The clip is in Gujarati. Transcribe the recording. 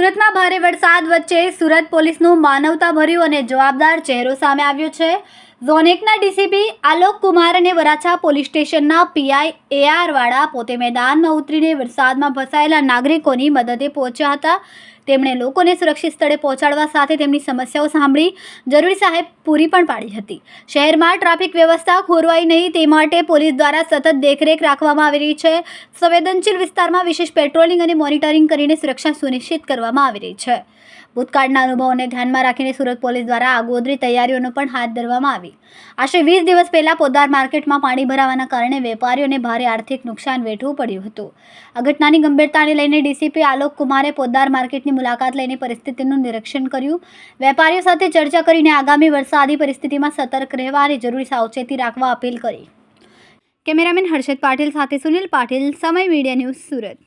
સુરતમાં ભારે વરસાદ વચ્ચે સુરત પોલીસનું માનવતાભર્યું અને જવાબદાર ચહેરો સામે આવ્યો છે। ઝોન 1ના ડીસીપી આલોક કુમાર અને વરાછા પોલીસ સ્ટેશનના પીઆઈ AR વાળા પોતે મેદાનમાં ઉતરીને વરસાદમાં ફસાયેલા નાગરિકોની મદદે પહોંચ્યા હતા। તેમણે લોકોને સુરક્ષિત સ્થળે પહોંચાડવા સાથે તેમની સમસ્યાઓ સાંભળી જરૂરી સહાય પૂરી પણ પાડી હતી। શહેરમાં ટ્રાફિક વ્યવસ્થા ખોરવાય નહીં તે માટે પોલીસ દ્વારા સતત દેખરેખ રાખવામાં આવી રહી છે। સંવેદનશીલ વિસ્તારમાં વિશેષ પેટ્રોલિંગ અને મોનિટરિંગ કરીને સુરક્ષા સુનિશ્ચિત કરવામાં આવી રહી છે। ભૂતકાળના અનુભવોને ધ્યાનમાં રાખીને સુરત પોલીસ દ્વારા આગોતરી તૈયારીઓનો પણ હાથ ધરવામાં આવી। આશરે 20 દિવસ પહેલા પોદ્દાર માર્કેટમાં પાણી ભરાવાના કારણે વેપારીઓને ભારે આર્થિક નુકસાન વેઠવું પડ્યું હતું। આ ઘટનાની ગંભીરતાને લઈને ડીસીપી આલોક કુમારે પોદ્દાર માર્કેટની મુલાકાત લઈને પરિસ્થિતિનું નિરીક્ષણ કર્યું। વેપારીઓ સાથે ચર્ચા કરીને આગામી વરસાદી પરિસ્થિતિમાં સતર્ક રહેવા અને જરૂરી સાવચેતી રાખવા અપીલ કરી। કેમેરામેન હર્ષદ પાટીલ સાથે સુનિલ પાટીલ, સમય મીડિયા ન્યૂઝ, સુરત।